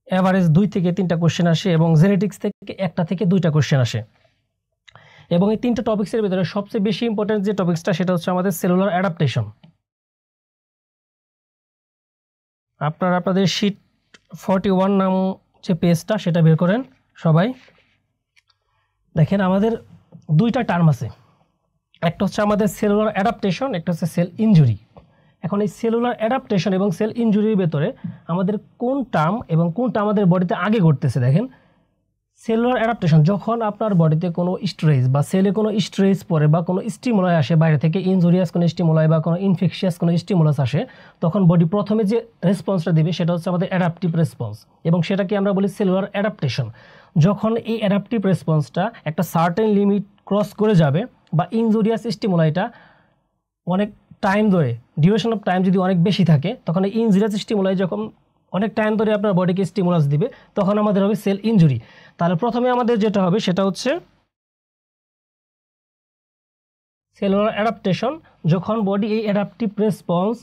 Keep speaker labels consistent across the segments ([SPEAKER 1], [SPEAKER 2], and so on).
[SPEAKER 1] Average 2 থেকে 3টা question আসে এবং জেনেটিক্স থেকে 1টা থেকে 2টা কোশ্চেন আসে। এবং এই 3টা টপিক্সের ভিতরে সবচেয়ে বেশি ইম্পর্টেন্ট যে টপিক্সটা সেটা হচ্ছে আমাদের সেলুলার অ্যাডাপ্টেশন। আপনারা আপনাদের শীট 41 নাম যে পেজটা সেটা বের করেন সবাই। দেখেন আমাদের 2টা টার্ম আছে, একটা হচ্ছে আমাদের সেলুলার অ্যাডাপ্টেশন, একটা হচ্ছে সেল ইনজুরি। এখন এই সেলুলার অ্যাডাপ্টেশন এবং সেল ইনজুরির ভেতরে আমাদের কোন টার্ম এবং কোনটা আমাদের বডিতে আগে ঘটতেছে। দেখেন সেলুলার অ্যাডাপ্টেশন যখন আপনার বডিতে কোনো স্ট্রেস বা সেলে কোনো স্ট্রেস পড়ে বা কোনো স্টিমুলাই আসে বাইরে থেকে, ইনজুরিয়াস কোনো স্টিমুলাই বা কোনো ইনফেকশিয়াস কোনো স্টিমুলাস আসে, তখন বডি প্রথমে যে রেসপন্সটা দেবে সেটা হচ্ছে আমাদের অ্যাডাপটিভ রেসপন্স এবং সেটাকে আমরা বলি সেলুলার অ্যাডাপ্টেশন। যখন এই অ্যাডাপটিভ রেসপন্সটা একটা সার্টেন লিমিট ক্রস করে যাবে বা ইনজুরিয়াস স্টিমুলাইটা অনেক টাইম ধরে, ডিউরেশন অফ টাইম যদি অনেক বেশি থাকে, তখন এই ইনজুরিয়াস স্টিমুলাই যখন অনেক টাইম ধরে আপনার বডিকে স্টিমুলাস দিবে তখন আমাদের হবে সেল ইনজুরি। তাহলে প্রথমে আমাদের যেটা হবে সেটা হচ্ছে সেলুলার অ্যাডাপ্টেশন। যখন বডি এই অ্যাডাপটিভ রেসপন্স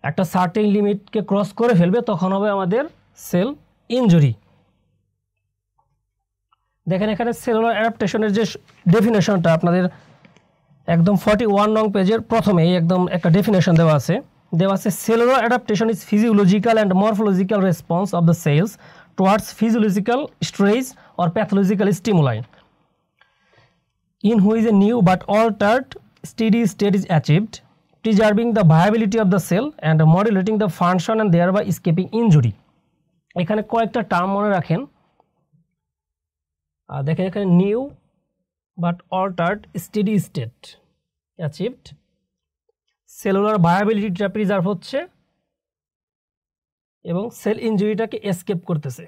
[SPEAKER 1] একটা সার্টেন লিমিটকে ক্রস করে ফেলবে তখন হবে আমাদের সেল ইনজুরি। দেখেন এখানে সেলুলার অ্যাডাপ্টেশনের যে ডেফিনেশনটা আপনাদের একদম 41 নং পেজের প্রথমেই একদম একটা ডেফিনেশন দেওয়া আছে। Cellular adaptation is physiological and morphological response of the cells towards physiological stress or pathological stimuli in which a new but altered steady state is achieved, preserving the viability of the cell and modulating the function and thereby escaping injury. এখানে কয়েকটা term মনে রাখেন। দেখেন এখানে new but altered steady state achieved, cellular ভায়াবিলিটিটা preserve হচ্ছে এবং sell ইনজুরিটাকে escape করতেছে।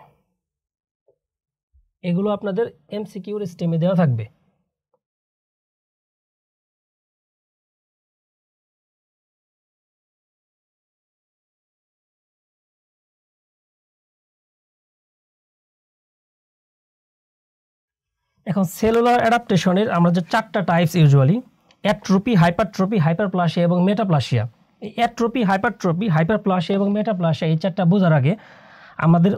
[SPEAKER 1] এগুলো আপনাদের এমসিকিউর স্টেমে দেওয়া থাকবে। এখন সেলুলার অ্যাডাপ্টেশনের আমরা যে 4টা টাইপস ইউজুয়ালি, অ্যাট্রোপি, হাইপারট্রপি, হাইপারপ্লাসিয়া এবং মেটাপ্লাসিয়া। এই অ্যাট্রোপি, হাইপারট্রপি, হাইপারপ্লাসিয়া এবং মেটাপ্লাসিয়া এই 4টা বোঝার আগে আমাদের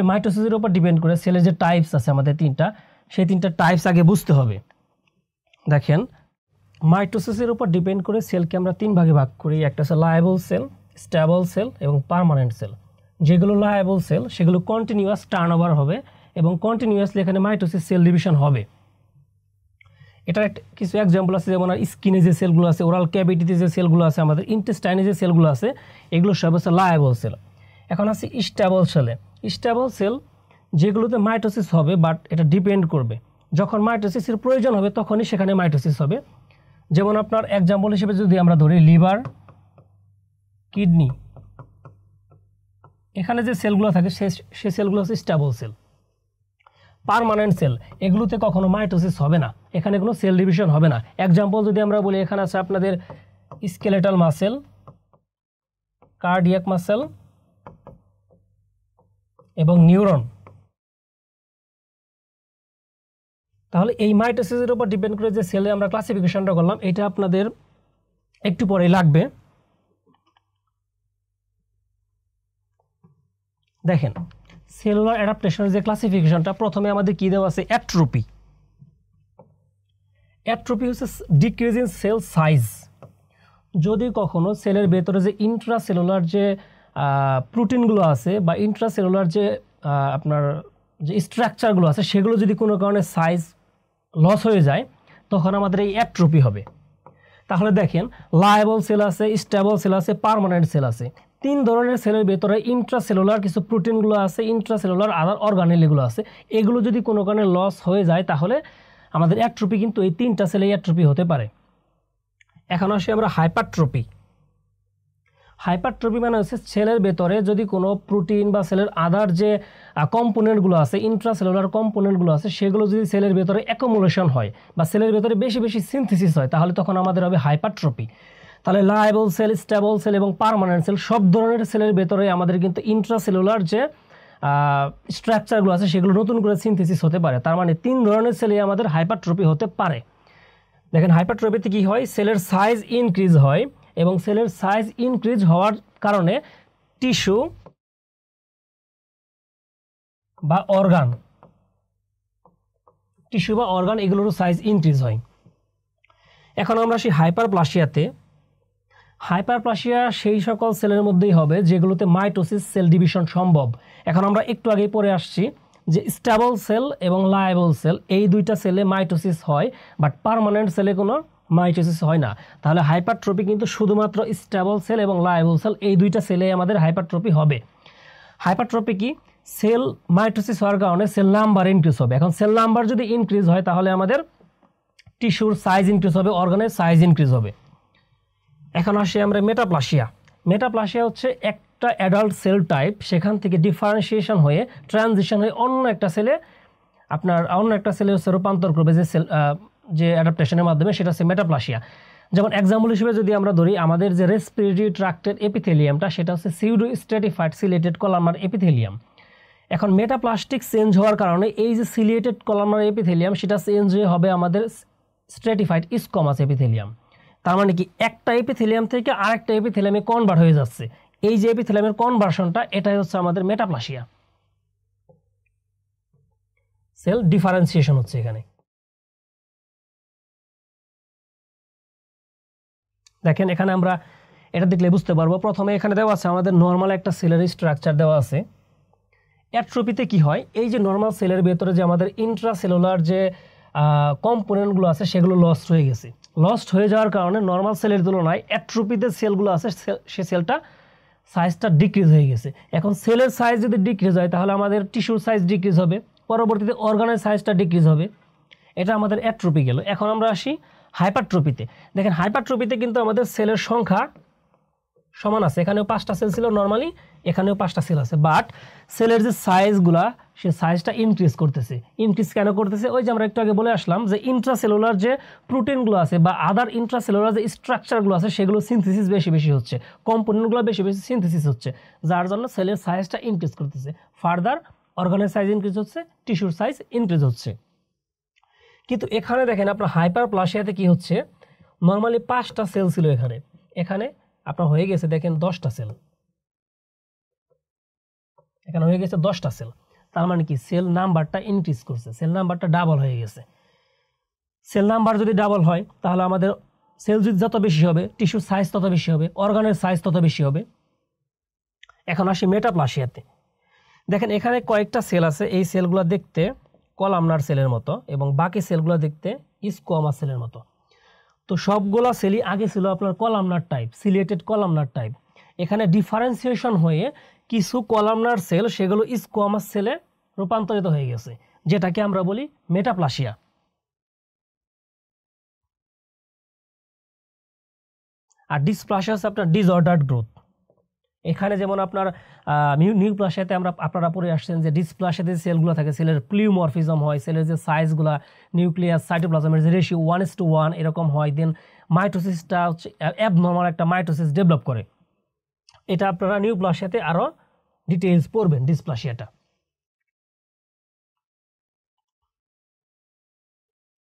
[SPEAKER 1] মাইটোসিসের উপর ডিপেন্ড করে সেলের যে টাইপস আছে আমাদের 3টা, সেই 3টা টাইপস আগে বুঝতে হবে। দেখেন মাইটোসিসের উপর ডিপেন্ড করে সেলকে আমরা 3 ভাগে ভাগ করি। একটা হচ্ছে লায়েবল সেল, স্টেবল সেল এবং পার্মানেন্ট সেল। যেগুলো লায়েবল সেল সেগুলো কন্টিনিউয়াস টার্নওভার হবে এবং কন্টিনিউয়াসলি এখানে মাইটোসিস সেল ডিভিশন হবে। এটার কিছু এক্সাম্পল আছে, যেমন স্কিনে যে সেলগুলো আছে, ওরাল ক্যাভিটিতে যে সেলগুলো আছে, আমাদের ইন্টেস্টাইনে যে সেলগুলো আছে, এগুলো সব হচ্ছে লায়েবল সেল। এখন আছে স্টেবল সেলে। স্টেবল সেল যেগুলোতে মাইটোসিস হবে, বাট এটা ডিপেন্ড করবে যখন মাইটোসিসের প্রয়োজন হবে তখনই সেখানে মাইটোসিস হবে। যেমন আপনার এক্সাম্পল হিসেবে যদি আমরা ধরি লিভার, কিডনি, এখানে যে সেলগুলো থাকে সে সেলগুলো হচ্ছে স্টেবল সেল। পার্মানেন্ট সেল এগুলোতে কখনো মাইটোসিস হবে না, এখানে কোনো সেল ডিভিশন হবে না। এক্সাম্পল যদি আমরা বলি, এখানে আছে আপনাদের স্কেলেটাল মাসেল, কার্ডিয়াক মাসেল এবং নিউরন। তাহলে এই মাইটোসিসের উপর ডিপেন্ড করে যে সেলে আমরা ক্লাসিফিকেশনটা করলাম, এটা আপনাদের একটু পরেই লাগবে। দেখেন সেলুলার অ্যাডাপ্টেশনের যে ক্লাসিফিকেশনটা, প্রথমে আমাদের কি দেওয়া আছে? অ্যাট্রোপি। অ্যাট্রোপি হচ্ছে ডিক্রিজ ইন সেল সাইজ। যদি কখনো সেলের ভেতরে যে ইন্ট্রাসেলুলার যে প্রোটিনগুলো আছে বা ইন্ট্রাসেলুলার যে আপনার যে স্ট্রাকচারগুলো আছে সেগুলো যদি কোনো কারণে সাইজ লস হয়ে যায় তখন আমাদের এই অ্যাট্রোপি হবে। তাহলে দেখেন লায়েবল সেল আছে, স্টেবল সেল আছে, পার্মানেন্ট সেল আছে। 3 ধরনের সেলের ভেতরে ইন্ট্রাসেলুলার কিছু প্রোটিনগুলো আছে, ইন্ট্রাসেলুলার আদার অর্গানেল এগুলো আছে। এগুলো যদি কোনো কারণে লস হয়ে যায় তাহলে আমাদের অ্যাট্রোপি কিন্তু এই 3টা সেলে অ্যাট্রোপি হতে পারে। এখন আসি আমরা হাইপারট্রপি। হাইপারট্রপি মানে হচ্ছে সেলের ভেতরে যদি কোনো প্রোটিন বা সেলের আদার যে কম্পোনেন্টগুলো আছে, ইন্ট্রাসেলুলার কম্পোনেন্টগুলো আছে, সেগুলো যদি সেলের ভেতরে অ্যাকুমুলেশন হয় বা সেলের ভেতরে বেশি বেশি সিনথেসিস হয় তাহলে তখন আমাদের হবে হাইপারট্রপি। তাহলে লায়েবল সেল, স্টেবল সেল এবং পার্মানেন্ট সেল সব ধরনের সেলের ভেতরে আমাদের কিন্তু ইন্ট্রাসেলুলার যে স্ট্রাকচারগুলো আছে সেগুলো নতুন করে সিনথেসিস হতে পারে। তার মানে 3 ধরনের সেলে আমাদের হাইপারট্রপি হতে পারে। দেখেন হাইপারট্রপিতে কি হয়? সেলের সাইজ ইনক্রিজ হয় এবং সেলের সাইজ ইনক্রিজ হওয়ার কারণে টিস্যু বা অর্গান, টিস্যু বা অর্গান এগুলোরও সাইজ ইনক্রিজ হয়। এখন আমরা আসি হাইপারপ্লাসিয়াতে। হাইপারপ্লাসিয়া সেই সকল সেলের মধ্যেই হবে যেগুলোতে মাইটোসিস সেল ডিভিশন সম্ভব। এখন আমরা একটু আগেই পড়ে আসছি যে স্টেবল সেল এবং লায়েবল সেল এই দুইটা সেলে মাইটোসিস হয়, বাট পার্মানেন্ট সেলে কোনো মাইটোসিস হয় না। তাহলে হাইপারট্রপি কিন্তু শুধুমাত্র স্টেবল সেল এবং লায়েবল সেল এই দুইটা সেলে আমাদের হাইপারট্রপি হবে। হাইপারট্রপি কি? সেল মাইটোসিস হওয়ার কারণে সেল নাম্বার ইনক্রিজ হবে। এখন সেল নাম্বার যদি ইনক্রিজ হয় তাহলে আমাদের টিস্যুর সাইজ ইনক্রিজ হবে, অর্গানের সাইজ ইনক্রিজ হবে। এখন আসি আমরা মেটাপ্লাসিয়া। মেটাপ্লাসিয়া হচ্ছে একটা অ্যাডাল্ট সেল টাইপ, সেখান থেকে ডিফারেন্সিয়েশন হয়ে ট্রানজিশন হয়ে অন্য একটা সেলে হচ্ছে রূপান্তর করবে যে অ্যাডাপ্টেশনের মাধ্যমে, সেটা হচ্ছে মেটাপ্লাসিয়া। যেমন এক্সাম্পল হিসেবে যদি আমরা ধরি, আমাদের যে রেসপিরেটরি ট্র্যাক্টের এপিথেলিয়ামটা সেটা হচ্ছে সিউডো স্ট্র্যাটিফাইড সিলেটেড কলামনার এপিথেলিয়াম। এখন মেটাপ্লাস্টিক চেঞ্জ হওয়ার কারণে এই যে সিলিয়েটেড কলামনার এপিথেলিয়াম সেটা চেঞ্জ হয়ে হবে আমাদের স্ট্র্যাটিফাইড স্কোমাস এপিথেলিয়াম। তার মানে কি একটা এপিথেলিয়াম থেকে আরেকটা এপিথেলিয়ামে কনভার্ট হয়ে যাচ্ছে। এই যে এপিথেলিয়ামের কনভার্সনটা এটাই হচ্ছে আমাদের মেটাপ্লাসিয়া। সেল ডিফারেন্সিয়েশন হচ্ছে এখানে। দেখেন এখানে আমরা এটা দেখলে বুঝতে পারবো। প্রথমে এখানে দেওয়া আছে আমাদের নর্মাল একটা সেলের স্ট্রাকচার দেওয়া আছে। অ্যাট্রোপিতে কি হয়, এই যে নর্মাল সেলের ভেতরে যে আমাদের ইন্ট্রাসেলুলার যে কম্পোনেন্টগুলো আছে সেগুলো লস্ট হয়ে গেছে। লস্ট হয়ে যাওয়ার কারণে নর্মাল সেলের তুলনায় অ্যাট্রোপিতে সেলগুলো আছে সে সেলটা সাইজটা ডিক্রিজ হয়ে গেছে। এখন সেলের সাইজ যদি ডিক্রিজ হয় তাহলে আমাদের টিস্যুর সাইজ ডিক্রিজ হবে, পরবর্তীতে অর্গানের সাইজটা ডিক্রিজ হবে। এটা আমাদের অ্যাট্রোপি গেল। এখন আমরা আসি হাইপারট্রপিতে। দেখেন হাইপারট্রপিতে কিন্তু আমাদের সেলের সংখ্যা সমান আছে, এখানেও 5টা সেল ছিল নর্মালি, এখানেও 5টা সেল আছে, বাট সেলের যে সাইজগুলা সে সাইজটা ইনক্রিজ করতেছে। ইনক্রিজ কেন করতেছে? ওই যে আমরা একটু আগে বলে আসলাম যে ইন্ট্রাসেলুলার যে প্রোটিনগুলো আছে বা আদার ইন্ট্রাসেলুলার যে স্ট্রাকচারগুলো আছে সেগুলো সিনথেসিস বেশি হচ্ছে, কম্পোনেন্টগুলো বেশি সিনথেসিস হচ্ছে, যার জন্য সেলের সাইজটা ইনক্রিজ করতেছে। ফার্দার অর্গানের সাইজ ইনক্রিজ হচ্ছে, টিস্যুর সাইজ ইনক্রিজ হচ্ছে। কিন্তু এখানে দেখেন আপনার হাইপারপ্লাসিয়াতে কি হচ্ছে, নর্মালি 5টা সেল ছিল এখানে আপনার হয়ে গেছে দেখেন 10টা সেল, এখানে হয়ে গেছে 10টা সেল। তার মানে কি সেল নাম্বারটা ইনক্রিজ করছে, সেল নাম্বারটা ডাবল হয়ে গেছে। সেল নাম্বার যদি ডাবল হয় তাহলে আমাদের সেল যদি যত বেশি হবে টিস্যুর সাইজ তত বেশি হবে, অর্গানের সাইজ তত বেশি হবে। এখন আসি মেটাপ্লাসিয়াতে। দেখেন এখানে কয়েকটা সেল আছে, এই সেলগুলো দেখতে কলামনার সেলের মতো এবং বাকি সেলগুলো দেখতে স্কোয়ামাস সেলের মতো। তো সবগুলা সেলই আগে ছিল আপনার columnar type, ciliated columnar type. এখানে ডিফারেন্সিয়েশন হয়ে কিছু কলামনার সেল সেগুলো স্কোয়ামাস সেলে রূপান্তরিত হয়ে গেছে, যেটাকে আমরা বলি মেটাপ্লাসিয়া। আর ডিসপ্লাসিয়া হচ্ছে আপনার ডিসঅর্ডার্ড গ্রোথ। এখানে যেমন আপনার নিউপ্লাসিয়াতে আপনারা পড়ে আসছেন যে ডিসপ্লাসিয়াতে সেলগুলো থাকে, সেলের প্লিউমরফিজম হয়, সেলের যে সাইজগুলো নিউক্লিয়াস সাইটোপ্লাজমের যে রেশিও 1:1 এরকম হয়। দেন মাইটোসিসটা হচ্ছে অ্যাবনর্মাল একটা মাইটোসিস ডেভেলপ করে। এটা আপনারা নিউপ্লাসিয়াতে আরও ডিটেইলস পড়বেন ডিসপ্লাসিয়াটা।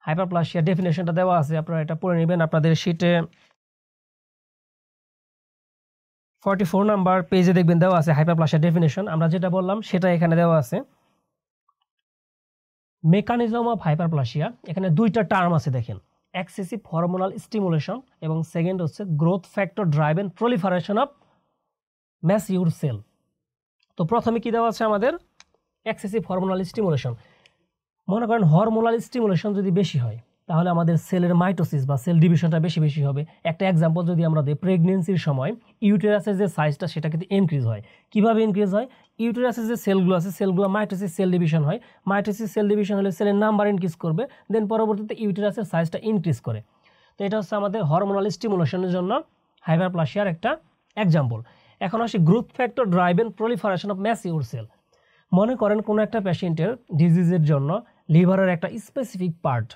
[SPEAKER 1] হাইপারপ্লাসিয়া ডেফিনেশনটা দেওয়া আছে, আপনারা এটা পড়ে নেবেন আপনাদের শিটে 44 নাম্বার পেজে দেখবেন দেওয়া আছে হাইপারপ্লাসিয়া ডেফিনেশন। আমরা যেটা বললাম সেটা এখানে দেওয়া আছে। মেকানিজম অফ হাইপারপ্লাসিয়া, এখানে 2টা টার্ম আছে দেখেন, এক্সেসিভ হরমোনাল স্টিমুলেশন এবং সেকেন্ড হচ্ছে growth factor driven proliferation of mature cell. তো প্রথমে কি দেওয়া আছে আমাদের এক্সেসিভ হরমোনাল স্টিমুলেশন। মনে করেন হরমোনাল স্টিমুলেশন যদি বেশি হয় তাহলে আমাদের সেলের মাইটোসিস বা সেল ডিভিশনটা বেশি হবে। একটা এক্সাম্পল যদি আমরা দিই, প্রেগনেন্সির সময় ইউটেরাসের যে সাইজটা সেটা কিন্তু ইনক্রিজ হয়। কিভাবে ইনক্রিজ হয়? ইউটেরাসের যে সেলগুলো আছে সেলগুলো মাইটোসিস সেল ডিভিশন হয়, মাইটোসিস সেল ডিভিশন হলে সেলের নাম্বার ইনক্রিজ করবে, দেন পরবর্তীতে ইউটেরাসের সাইজটা ইনক্রিজ করে। তো এটা হচ্ছে আমাদের হরমোনাল স্টিমুলেশনের জন্য হাইপারপ্লাসিয়ার একটা এক্সাম্পল। এখন আসি growth factor driven proliferation of mature cell. মনে করেন কোনো একটা পেশেন্টের ডিজিজের জন্য লিভারের একটা স্পেসিফিক পার্ট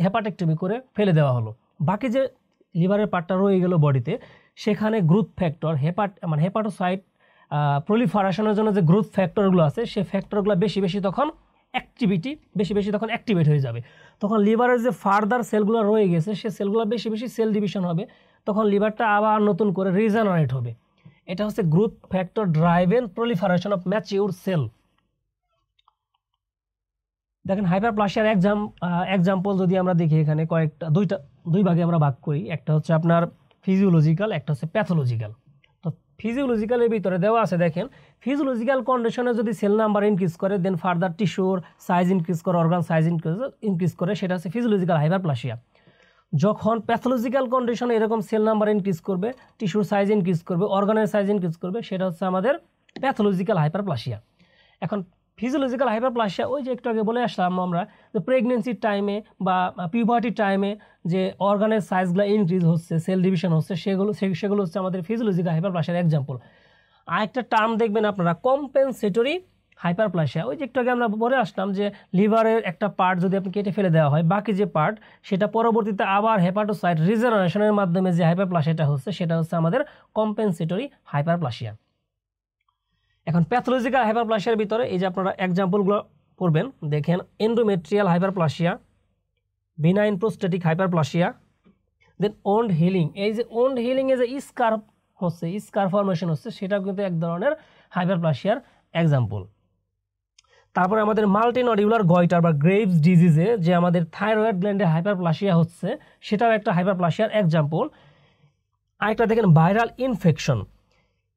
[SPEAKER 1] হেপাটেক্টমি করে ফেলে দেওয়া হলো, বাকি যে লিভারের পার্টটা রয়ে গেল বডিতে, সেখানে গ্রোথ ফ্যাক্টর হেপাটোসাইট প্রলিফারেশনের জন্য যে গ্রোথ ফ্যাক্টরগুলো আছে সেই ফ্যাক্টরগুলো বেশি তখন অ্যাক্টিভেট হয়ে যাবে। তখন লিভারের যে ফার্দার সেলগুলো রয়ে গেছে সে সেলগুলো বেশি সেল ডিভিশন হবে, তখন লিভারটা আবার নতুন করে রিজেনারেট হবে। এটা হচ্ছে growth factor driven proliferation of mature cell. দেখেন হাইপারপ্লাসিয়ার এক্সাম্পল যদি আমরা দেখি এখানে দুই ভাগে আমরা ভাগ করি, একটা হচ্ছে আপনার ফিজিওলজিক্যাল, একটা হচ্ছে প্যাথোলজিক্যাল। তো ফিজিওলজিক্যালের ভিতরে দেওয়া আছে, দেখেন ফিজিওলজিক্যাল কন্ডিশনে যদি সেল নাম্বার ইনক্রিজ করে, দেন ফার্দার টিস্যুর সাইজ ইনক্রিজ করে, অর্গান সাইজ ইনক্রিজ করে, সেটা হচ্ছে ফিজিওলজিক্যাল হাইপারপ্লাসিয়া। যখন প্যাথোলজিক্যাল কন্ডিশনে এরকম সেল নাম্বার ইনক্রিজ করবে, টিস্যুর সাইজ ইনক্রিজ করবে, অর্গানের সাইজ ইনক্রিজ করবে, সেটা হচ্ছে আমাদের প্যাথোলজিক্যাল হাইপারপ্লাসিয়া। এখন ফিজিওলজিক্যাল হাইপারপ্লাসিয়া ওই যে একটু আগে বলে আসলাম আমরা, যে প্রেগনেন্সির টাইমে বা পিউবার্টির টাইমে যে অর্গানের সাইজগুলো ইনক্রিজ হচ্ছে, সেল ডিভিশন হচ্ছে, সেগুলো হচ্ছে আমাদের ফিজিওলজিক্যাল হাইপারপ্লাসিয়ার এক্সাম্পল। আরেকটা টার্ম দেখবেন আপনারা, কম্পেনসেটরি হাইপারপ্লাসিয়া। ওই যে একটু আগে আমরা বলে আসলাম যে লিভারের একটা পার্ট যদি আপনি কেটে ফেলে দেওয়া হয়, বাকি যে পার্ট সেটা পরবর্তীতে আবার হেপাটোসাইট রিজেনারেশনের মাধ্যমে যে হাইপারপ্লাসিয়াটা হচ্ছে, সেটা হচ্ছে আমাদের কম্পেনসেটরি হাইপারপ্লাসিয়া। এখন প্যাথোলজিক্যাল হাইপারপ্লাসিয়ার ভিতরে এই যে আপনারা এক্সাম্পলগুলো পড়বেন, দেখেন endometrial hyperplasia, benign prostatic hyperplasia, then wound healing. এই যে ওন্ড হিলিংয়ে যে স্কার ফরমেশন হচ্ছে, সেটাও কিন্তু এক ধরনের হাইপারপ্লাসিয়ার এক্সাম্পল। তারপরে আমাদের মাল্টিনডিউলার গয়টার বা গ্রেভস ডিজিজে যে আমাদের থাইরয়েড গ্ল্যান্ডে হাইপারপ্লাসিয়া হচ্ছে, সেটাও একটা হাইপারপ্লাসিয়ার এক্সাম্পল। আরেকটা দেখেন ভাইরাল ইনফেকশন,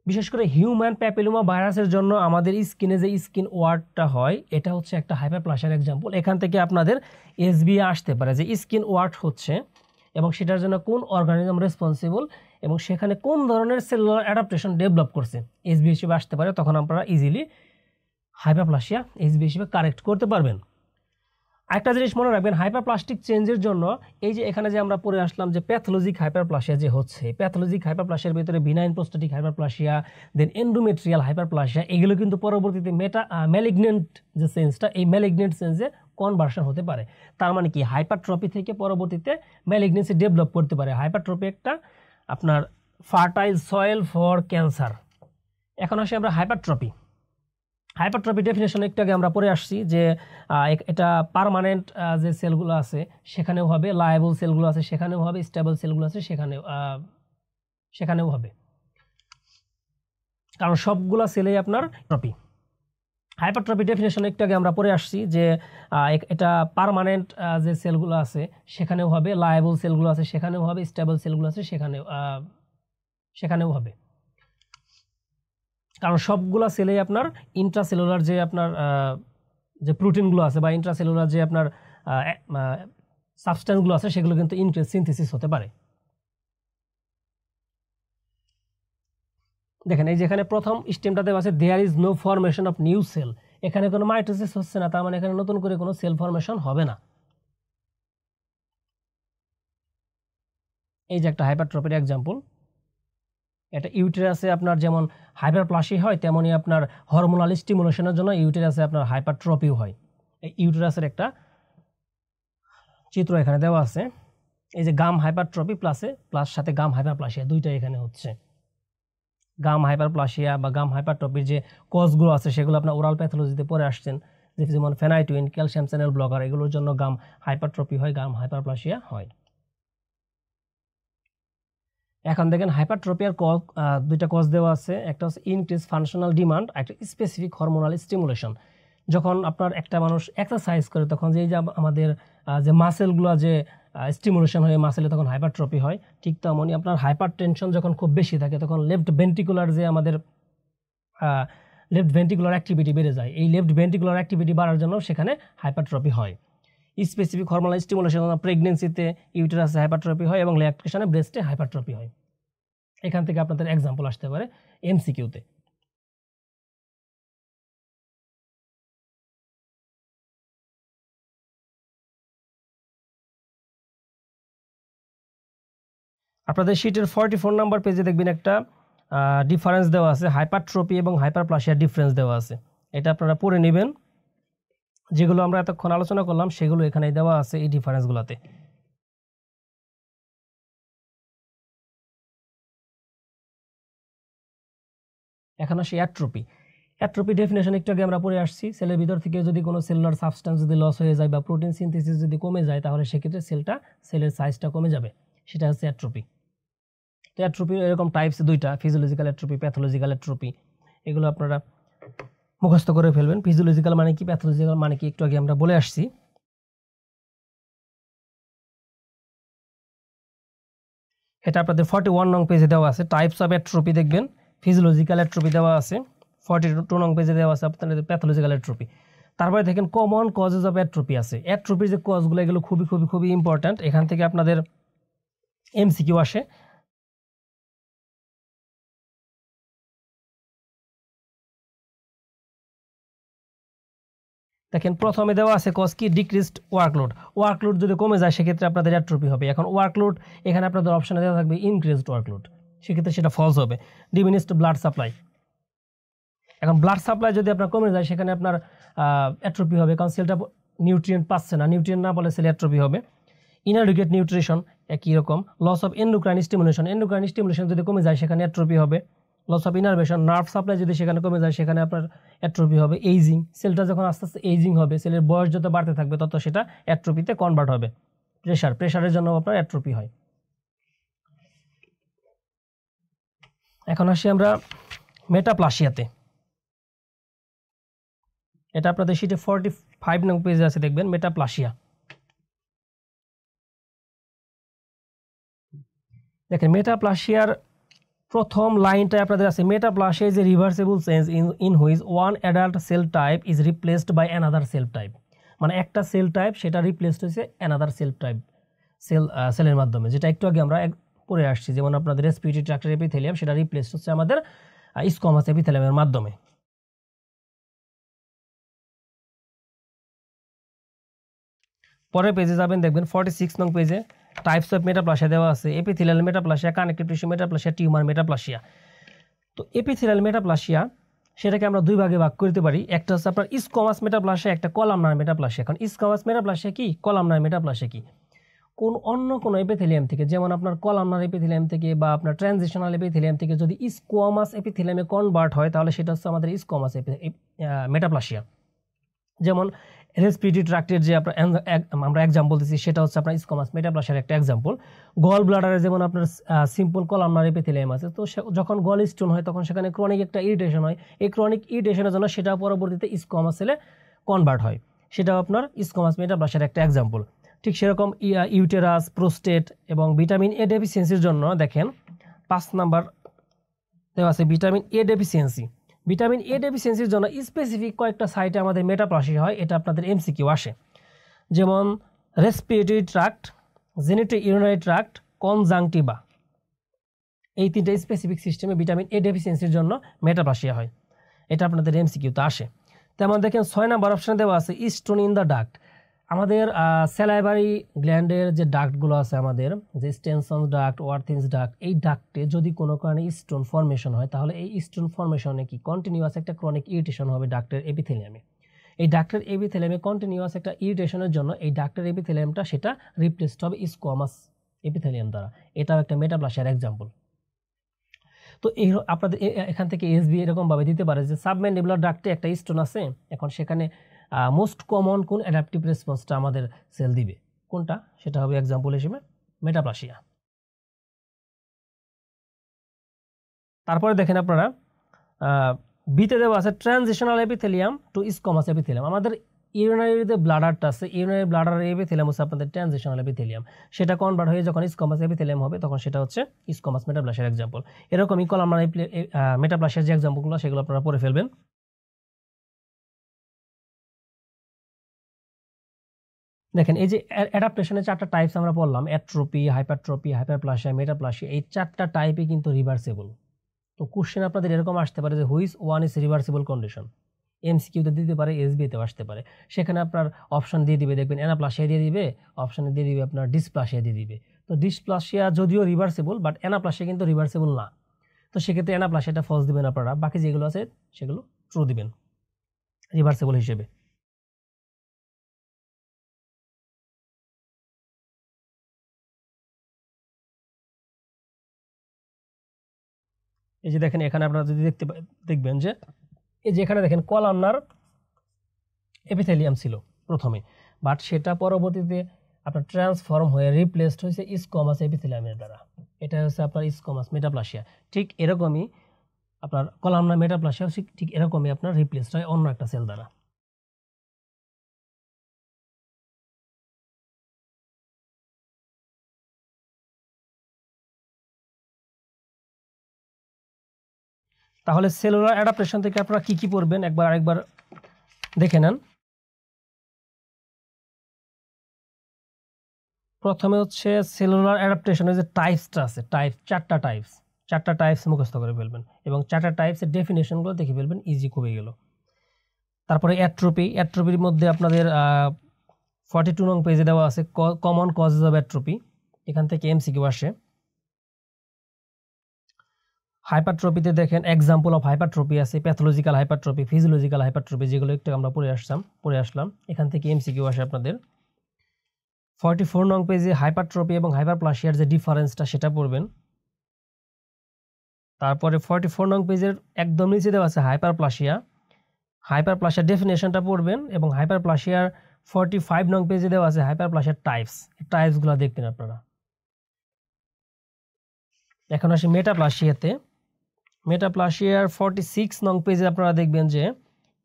[SPEAKER 1] বিশেষ করে হিউম্যান প্যাপিলোমা ভাইরাসের জন্য আমাদের স্কিনে যে স্কিন ওয়ার্ডটা হয়, এটা হচ্ছে একটা হাইপারপ্লাসিয়ার এক্সাম্পল। এখান থেকে আপনাদের এসবিআই আসতে পারে যে স্কিন ওয়ার্ড হচ্ছে এবং সেটার জন্য কোন অর্গানিজম রেসপন্সিবল এবং সেখানে কোন ধরনের সেলুলার অ্যাডাপ্টেশন ডেভেলপ করছে, এসবি হিসেবে আসতে পারে। তখন আপনারা ইজিলি হাইপারপ্লাসিয়া এসবি হিসেবে কারেক্ট করতে পারবেন। একটা জিনিস মনে রাখবেন, হাইপারপ্লাস্টিক চেঞ্জের জন্য এই যে এখানে যে আমরা পড়ে আসলাম যে প্যাথোলজিক হাইপারপ্লাসিয়া যে হচ্ছে, প্যাথোলজিক হাইপারপ্লাসিয়ার ভিতরে বিনাইন প্রোস্টেটিক হাইপারপ্লাসিয়া, দেন এন্ডোমেট্রিয়াল হাইপারপ্লাসিয়া, এগুলো কিন্তু পরবর্তীতে ম্যালিগনেন্ট যে সেন্সটা, এই ম্যালিগনেন্ট সেন্সে কনভার্সন হতে পারে। তার মানে কি, হাইপারট্রপি থেকে পরবর্তীতে ম্যালিগনেন্সি ডেভেলপ করতে পারে। হাইপারট্রপি একটা আপনার ফার্টাইল সয়েল ফর ক্যান্সার। এখন আসি আমরা হাইপারট্রপি ডেফিনেশন একটু আগে আমরা পড়ে আসছি যে এটা পার্মানেন্ট যে সেলগুলো আছে সেখানেও হবে, লায়েবল সেলগুলো আছে সেখানেও হবে, স্টেবল সেলগুলো আছে সেখানেও হবে, কারণ সবগুলো সেলেই আপনার হাইপারট্রপি ডেফিনেশন একটু আগে আমরা পড়ে আসছি যে এটা পার্মানেন্ট যে সেলগুলো আছে সেখানেও হবে, লায়েবল সেলগুলো আছে সেখানেও হবে, স্টেবল সেলগুলো আছে সেখানেও হবে, কারণ সবগুলা সেলেই আপনার ইন্ট্রাসেলুলার যে আপনার যে প্রোটিনগুলো আছে বা ইন্ট্রাসেলুলার যে আপনার সাবস্টেন্সগুলো আছে সেগুলো কিন্তু ইনক্রিজ সিনথেসিস হতে পারে। দেখেন এই যেখানে প্রথম স্টেমটা দেওয়া আছে there is no formation of new cell, এখানে কোনো মাইটোসিস হচ্ছে না, তার মানে এখানে নতুন করে কোনো সেল ফরমেশন হবে না। এই যে একটা হাইপারট্রপির এক্সাম্পল, এটা ইউটেরাসে আপনার যেমন হাইপারপ্লাসিয়া হয়, তেমনই আপনার হরমোনাল স্টিমুলেশনের জন্য ইউটেরাসে আপনার হাইপারট্রপিও হয়। এই ইউটেরাসের একটা চিত্র এখানে দেওয়া আছে। এই যে গাম হাইপারট্রপি প্লাস সাথে গাম হাইপারপ্লাসিয়া দুইটাই এখানে হচ্ছে। গাম হাইপারপ্লাসিয়া বা গাম হাইপারট্রপির যে কজগুলো আছে সেগুলো আপনার ওরাল প্যাথোলজিতে পড়ে আসছেন, যেমন ফেনাইটুইন, ক্যালসিয়াম চ্যানেল ব্লকার, এগুলোর জন্য গাম হাইপারট্রপি হয়, গাম হাইপারপ্লাসিয়া হয়। এখন দেখেন হাইপারট্রপিয়ার দুইটা কজ দেওয়া আছে, একটা হচ্ছে ইনক্রিজ ফাংশনাল ডিমান্ড, একটা স্পেসিফিক হরমোনাল স্টিমুলেশন। যখন আপনার একটা মানুষ এক্সারসাইজ করে তখন যে আমাদের যে মাসেলগুলো যে স্টিমুলেশন হয়ে মাসেলে তখন হাইপারট্রপি হয়, ঠিক তেমনই আপনার হাইপার টেনশন যখন খুব বেশি থাকে তখন লেফট ভেন্ট্রিকুলার যে আমাদের লেফট ভেন্ট্রিকুলার অ্যাক্টিভিটি বেড়ে যায়, এই লেফট ভেন্ট্রিকুলার অ্যাক্টিভিটি বাড়ার জন্য সেখানে হাইপারট্রপি হয়। স্পেসিফিক হরমোনাল স্টিমুলেশন প্রেগনেন্সিতে ইউটেরাসে হাইপারট্রপি হয় এবং ল্যাকটেশনে ব্রেস্টে হাইপারট্রপি হয়। এখান থেকে আপনাদের এক্সাম্পল আসতে পারে এমসিকিউতে। আপনাদের শীটের 44 নাম্বার পেজে দেখবেন একটা ডিফারেন্স দেওয়া আছে, হাইপারট্রপি এবং হাইপারপ্লাসিয়ার ডিফারেন্স দেওয়া আছে। এটা আপনারা পড়ে নেবেন, যেগুলো আমরা এতক্ষণ আলোচনা করলাম সেগুলো এখানে দেওয়া আছে এই ডিফারেন্সগুলোতে। এখন আসি অ্যাট্রপি ডেফিনেশন একটু আগে আমরা পড়ে আসছি, সেলের ভিতর থেকে যদি কোনো সেলুলার সাবস্টেন্স যদি লস হয়ে যায় বা প্রোটিন সিনথেসিস যদি কমে যায় তাহলে সেক্ষেত্রে সেলের সাইজটা কমে যাবে, সেটা হচ্ছে অ্যাট্রপি। তো অ্যাট্রপি এরকম টাইপস দুইটা, ফিজিওলজিক্যাল অ্যাট্রপি, প্যাথোলজিক্যাল অ্যাট্রপি, এগুলো আপনারা মুখস্থ করে ফেলবেন। ফিজিওলজিক্যাল মানে কি, প্যাথোলজিক্যাল মানে কি একটু আগে আমরা বলে আসছি। এটা আপনাদের 41 নং পেজে দেওয়া আছে। টাইপস অফ অ্যাট্রোপি দেখবেন, ফিজিওলজিক্যাল অ্যাট্রোপি দেওয়া আছে। 42 নং পেজে দেওয়া আছে আপনাদের প্যাথোলজিক্যাল অ্যাট্রোপি। তারপরে দেখেন কমন কজেস অফ অ্যাট্রোপি আছে। অ্যাট্রোপির যে কজগুলো এগুলো খুবই খুবই খুবই ইম্পর্ট্যান্ট। এখান থেকে আপনাদের এমসিকিউ আসে। দেখেন প্রথমে দেওয়া আছে কজ কি, ডিক্রিজড ওয়ার্কলোড। ওয়ার্কলোড যদি কমে যায় সেক্ষেত্রে আপনাদের অ্যাট্রোপি হবে। এখন ওয়ার্কলোড এখানে আপনাদের অপশনে দেওয়া থাকবে ইনক্রিজড ওয়ার্কলোড, সেক্ষেত্রে সেটা ফলস হবে। ডিমিনিশড ব্লাড সাপ্লাই, এখন ব্লাড সাপ্লাই যদি আপনার কমে যায় সেখানে আপনার অ্যাট্রোপি হবে, কারণ সেলটা নিউট্রিয়েন্ট পাচ্ছে না, নিউট্রিয়েন্ট না পেলে সেল অ্যাট্রোপি হবে। ইনঅ্যাডিকুয়েট নিউট্রিশন একই রকম। Loss of endocrine stimulation, endocrine stimulation যদি কমে যায় সেখানে অ্যাট্রোপি হবে। Loss of innervation, nerve supply যদি সেখানে কমে যায় সেখানে আপনার অ্যাট্রোপি হবে। এইজিং, সেলটা যখন আস্তে আস্তে এইজিং হবে, সেলের বয়স যত বাড়তে থাকবে তত সেটা অ্যাট্রোপিতে কনভার্ট হবে। প্রেশারের জন্য আপনার অ্যাট্রোপি হয়। এখন আসি আমরা মেটাপ্লাসিয়াতে। এটা আপনাদের শীটে 45 নং পেজে আছে, দেখবেন মেটাপ্লাসিয়া। দেখেন মেটাপ্লাসিয়ার প্রথম লাইনটা আপনাদের আছে, metaplasia is a reversible change in which one adult cell type is replaced by another cell type. মানে একটা সেল টাইপ সেটা রিপ্লেসড হয়েছে অ্যানাদার সেল টাইপ সেলের মাধ্যমে, যেটা একটু আগে আমরা পড়ে আসছি। যেমন আপনাদের রেসপিরেটরি ট্র্যাক্টের এপিথেলিয়াম সেটা রিপ্লেসড হচ্ছে আমাদের স্কোমাস এপিথেলিয়ামের মাধ্যমে। পরের পেজে যাবেন, দেখবেন 46 নং পেজে টাইপস অফ মেটাপ্লাসিয়া দেওয়া আছে। Epithelial metaplasia, connective tissue metaplasia, tumour metaplasia. তো এপিথেলিয়াল মেটাপ্লাসিয়া সেটাকে আমরা দুই ভাগে ভাগ করতে পারি। একটা হচ্ছে আপনার স্কোমাস মেটাপ্লাসিয়া, একটা কলামনার মেটাপ্লাসিয়া। এখন স্কোমাস মেটাপ্লাসিয়া কি, কলামনার মেটাপ্লাসিয়া কি, অন্য কোনো এপিথেলিয়াম থেকে, যেমন আপনার কলামনার এপিথেলিয়াম থেকে বা আপনার ট্রানজিশনাল এপিথেলিয়াম থেকে যদি স্কোমাস এপিথেলিয়ামে কনভার্ট হয় তাহলে সেটা হচ্ছে আমাদের স্কোমাস মেটাপ্লাসিয়া। যেমন রেসপিরেটরি ট্র্যাক্টের যে আমরা এক্সাম্পল দিচ্ছি সেটা হচ্ছে আপনার স্কোমাস মেটাপ্লাসিয়ার একটা এক্সাম্পল। গল ব্লাডারে যেমন আপনার সিম্পল কলামনার এপিথেলিয়াম আছে, তো যখন গল স্টোন হয় তখন সেখানে ক্রনিক একটা ইরিটেশন হয়। এই ক্রনিক ইরিটেশনের জন্য সেটা পরবর্তীতে স্কোমাস সেলে কনভার্ট হয়, সেটাও আপনার স্কোমাস মেটাপ্লাসিয়ার একটা এক্সাম্পল। ঠিক সেরকম ইউটেরাস, প্রোস্টেট এবং ভিটামিন এ ডেফিসিয়েন্সির জন্য দেখেন 5 নাম্বার দেওয়া আছে vitamin A deficiency. Vitamin A ডেফিসিয়েন্সির জন্য স্পেসিফিক কয়েকটা সাইটে আমাদের মেটাপ্লাসিয়া হয়, এটা আপনাদের এমসিকিউ আসে। যেমন respiratory tract, genito urinary tract, conjunctiva, এই তিনটা স্পেসিফিক সিস্টেমে ভিটামিন এ ডেফিসিয়েন্সির জন্য মেটাপ্লাসিয়া হয়, এটা আপনাদের এমসিকিউতে আসে। তেমন দেখেন 6 নাম্বার অপশানে দেওয়া আছে স্টোন ইন দ্য ডাক্ট। আমাদের স্যালাইভারি গ্ল্যান্ডের যে ডাক্টগুলো আছে আমাদের, যে স্টেনসন ডাক্ট, ওয়ার্থিন্স ডাক্ট, এই ডাক্টে যদি কোনো কারণে স্টোন ফর্মেশন হয় তাহলে এই স্টোন ফর্মেশনে কি কন্টিনিউয়াস একটা ক্রনিক ইরিটেশন হবে ডাক্টের এপিথেলিয়ামে। এই ডাক্টের এপিথেলিয়ামে কন্টিনিউয়াস একটা ইরিটেশনের জন্য এই ডাক্টের এপিথেলিয়ামটা সেটা রিপ্লেসড হবে স্কোয়ামাস এপিথেলিয়াম দ্বারা। এটাও একটা মেটাপ্লাসিয়ার এক্সাম্পল। তো এই আপনাদের এখান থেকে এসবি এরকমভাবে দিতে পারে যে সাবম্যান্ডিবুলার ডাক্টে একটা স্টোন আছে, এখন সেখানে মোস্ট কমন কোন অ্যাডাপটিভ রেসপন্সটা আমাদের সেল দিবে, কোনটা, সেটা হবে এক্সাম্পল হিসেবে মেটাপ্লাসিয়া। তারপরে দেখেন আপনারা বিতে দেওয়া আছে transitional epithelium to squamous epithelium. আমাদের ইউরিনারি যে ব্লাডারটা আছে, ইউরিনারি ব্লাডারের এপিথেলিয়াম হচ্ছে আপনাদের ট্রানজিশনাল এপিথেলিয়াম, সেটা কনভার্ট হয়ে যখন স্কোমাস এপিথেলিয়াম হবে তখন সেটা হচ্ছে স্কোমাস মেটাপ্লাসিয়ার এক্সাম্পল। এরকমই কলামনার মেটাপ্লাসিয়ার যে এক্সাম্পলগুলো সেগুলো আপনারা পড়ে ফেলবেন। দেখেন এই যে অ্যাডাপ্টেশনের 4টা টাইপস আমরা পড়লাম, অ্যাট্রোপি, হাইপারট্রপি, হাইপারপ্লাসিয়া, মেটাপ্লাসিয়া, এই 4টা টাইপই কিন্তু রিভার্সিবল। তো কোশ্চেন আপনাদের এরকম আসতে পারে যে which one is reversible condition, এমসিকিউতে দিতে পারে, এসবিতেও আসতে পারে। সেখানে আপনার অপশন দিয়ে দিবে, দেখবেন অ্যানাপ্লাসিয়া দিয়ে দিবে, অপশনে দিয়ে দিবে আপনার ডিসপ্লাসিয়া দিয়ে দিবে। তো ডিসপ্লাসিয়া যদিও রিভার্সিবল বাট অ্যানাপ্লাসিয়া কিন্তু রিভার্সিবল না, তো সেক্ষেত্রে অ্যানাপ্লাসিয়াটা ফলস দিবেন আপনারা, বাকি যেগুলো আছে সেগুলো ট্রু দিবেন রিভার্সিবল হিসেবে। এই যে দেখেন এখানে আপনারা যদি দেখবেন যে এই যে এখানে দেখেন কলামনার এপিথেলিয়াম ছিল প্রথমে, বাট সেটা পরবর্তীতে আপনার ট্রান্সফর্ম হয়ে রিপ্লেসড হয়েছে স্কোমাস এপিথেলিয়ামের দ্বারা, এটা হচ্ছে আপনার স্কোমাস মেটাপ্লাসিয়া। ঠিক এরকমই আপনার কলামনার মেটাপ্লাসিয়াও ঠিক এরকমই আপনার রিপ্লেস হয় অন্য একটা সেল দ্বারা। তাহলে সেলুলার অ্যাডাপ্টেশন থেকে আপনারা কি কি পড়বেন আরেকবার দেখে নেন। প্রথমে হচ্ছে সেলুলার অ্যাডাপ্টেশনের যে টাইপসটা আছে, চারটা টাইপস মুখস্থ করে ফেলবেন এবং চারটা টাইপসের ডেফিনেশনগুলো দেখে ফেলবেন, ইজি কমে গেল। তারপরে অ্যাট্রোপির মধ্যে আপনাদের 42 নং পেজে দেওয়া আছে কমন কজেস অফ অ্যাট্রোপি, এখান থেকে এমসিকিউ আসে। হাইপারট্রপিতে দেখেন এক্সাম্পল অফ হাইপারট্রপি আছে, প্যাথোলজিক্যাল হাইপারট্রপি, ফিজিওলজিক্যাল হাইপারট্রপি, যেগুলো একটু আমরা পড়ে আসলাম, এখান থেকে এমসিকিউ আসে আপনাদের। 44 নং পেজে হাইপারট্রপি এবং হাইপারপ্লাসিয়ার যে ডিফারেন্সটা সেটা পড়বেন। তারপরে 44 নং পেজের একদম নিচে দেওয়া আছে হাইপারপ্লাসিয়ার ডেফিনেশনটা পড়বেন এবং হাইপারপ্লাসিয়ার 45 নং পেজে দেওয়া আছে হাইপারপ্লাসিয়ার টাইপসগুলো দেখবেন আপনারা। এখন আসি মেটাপ্লাসিয়ার 46 নং পেজে আপনারা দেখবেন যে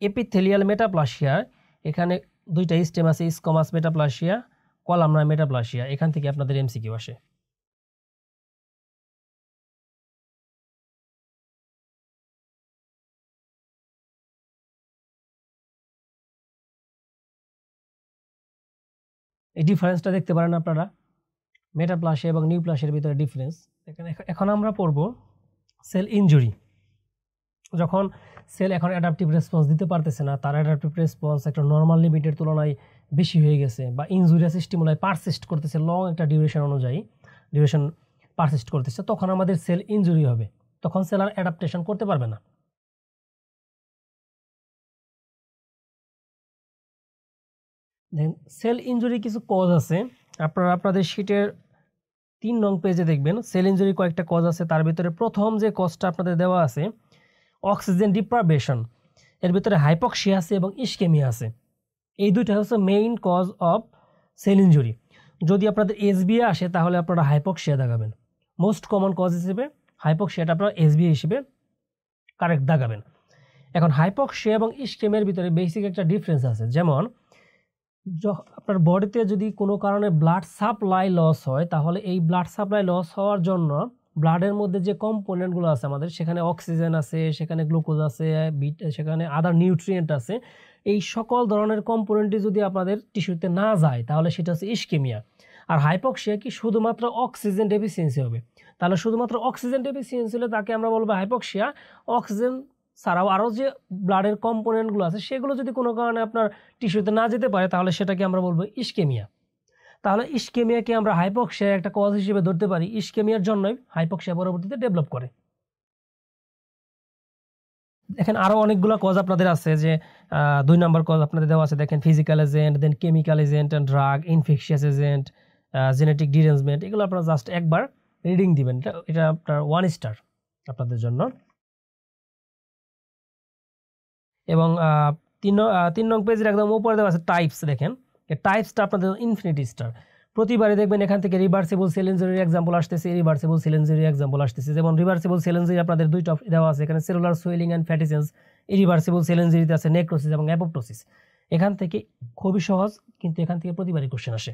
[SPEAKER 1] এপিথেলিয়াল মেটাপ্লাসিয়ার, এখানে দুইটা স্টেম আছে, স্কোমাস মেটাপ্লাসিয়া, কলামনার মেটাপ্লাসিয়া, এখান থেকে আপনাদের এমসিকিউ আসে। এই ডিফারেন্সটা দেখতে পারেন আপনারা, মেটাপ্লাসিয়া এবং নিউপ্লাসিয়ার ভিতরে ডিফারেন্স। এখন আমরা পড়ব সেল ইনজুরি। যখন সেল এখন অ্যাডাপটিভ রেসপন্স দিতে পারতেছে না, তার অ্যাডাপটিভ রেসপন্স একটা নর্মাল লিমিটের তুলনায় বেশি হয়ে গেছে বা ইনজুরিয়াস স্টিমুলাই পারসিস্ট করতেছে, লং একটা ডিউরেশন পারসিস্ট করতেছে, তখন আমাদের সেল ইনজুরি হবে, তখন সেল আর অ্যাডাপ্টেশন করতে পারবে না। দেন সেল ইনজুরি কিছু কজ আছে, আপনারা আপনাদের শিটের 3 নং পেজে দেখবেন সেল ইনজুরি কয়েকটা কজ আছে। তার ভিতরে প্রথম যে কজটা আপনাদের দেওয়া আছে অক্সিজেন ডিপ্রাইভেশন, এর ভিতরে হাইপক্সিয়া আছে এবং ইস্কেমিয়া আছে। এই দুইটা হচ্ছে main cause of cell injury. যদি আপনাদের এসবিএ আসে তাহলে আপনারা হাইপক্সিয়া দাগাবেন, মোস্ট কমন কজ হিসেবে হাইপক্সিয়াটা আপনারা এসবিএ হিসেবে কারেক্ট দাগাবেন। এখন হাইপক্সিয়া এবং ইস্কেমিয়ার ভিতরে বেসিক একটা ডিফারেন্স আছে, যেমন আপনার বডিতে যদি কোনো কারণে ব্লাড সাপ্লাই লস হয়, তাহলে এই ব্লাড সাপ্লাই লস হওয়ার জন্য ব্লাডের মধ্যে যে কম্পোনেন্টগুলো আছে আমাদের, সেখানে অক্সিজেন আছে, সেখানে গ্লুকোজ আছে, সেখানে আদার নিউট্রিয়েন্ট আছে, এই সকল ধরনের কম্পোনেন্টই যদি আপনাদের টিস্যুতে না যায় তাহলে সেটা হচ্ছে ইস্কেমিয়া। আর হাইপক্সিয়া কি শুধুমাত্র অক্সিজেন ডেফিসিয়েন্সি হবে, তাহলে শুধুমাত্র অক্সিজেন ডেফিসিয়েন্সি হলে তাকে আমরা বলবো হাইপক্সিয়া। অক্সিজেন ছাড়াও আরও যে ব্লাডের কম্পোনেন্টগুলো আছে সেগুলো যদি কোনো কারণে আপনার টিস্যুতে না যেতে পারে তাহলে সেটাকে আমরা বলবো ইস্কেমিয়া। তাহলে ইস্কেমিয়াকে আমরা হাইপক্সিয়ার একটা কজ হিসেবে ধরতে পারি, ইস্কেমিয়ার জন্যই হাইপক্সিয়া পরবর্তীতে ডেভেলপ করে। দেখেন আরও অনেকগুলো কজ আপনাদের আছে, যে 2 নম্বর কজ আপনাদের দেওয়া আছে, দেখেন physical agent, then chemical agent and drug, infectious agent, genetic derangement, এগুলো আপনারা জাস্ট একবার রিডিং দিবেন, এটা আপনার 1 স্টার আপনাদের জন্য। এবং 3 নং পেজের একদম উপরে দেওয়া আছে টাইপস, দেখেন টাইপসটা আপনাদের ইনফিনিটি স্টার। প্রতিবারই দেখবেন এখান থেকে রিভার্সিবল সেল ইনজুরির এক্সাম্পল আসতেছে, ইরিভার্সিবল সেল ইনজুরির এক্সাম্পল আসতেছে। যেমন রিভার্সিবল সেল ইনজুরি আপনাদের দুইটা দেওয়া আছে, এখানে cellular swelling and fattiness. Irreversible cell ইনজুরিতে আছে নেক্রোসিস এবং অ্যাপোপ্টোসিস। এখান থেকে খুবই সহজ, কিন্তু এখান থেকে প্রতিবারই কোশ্চেন আসে।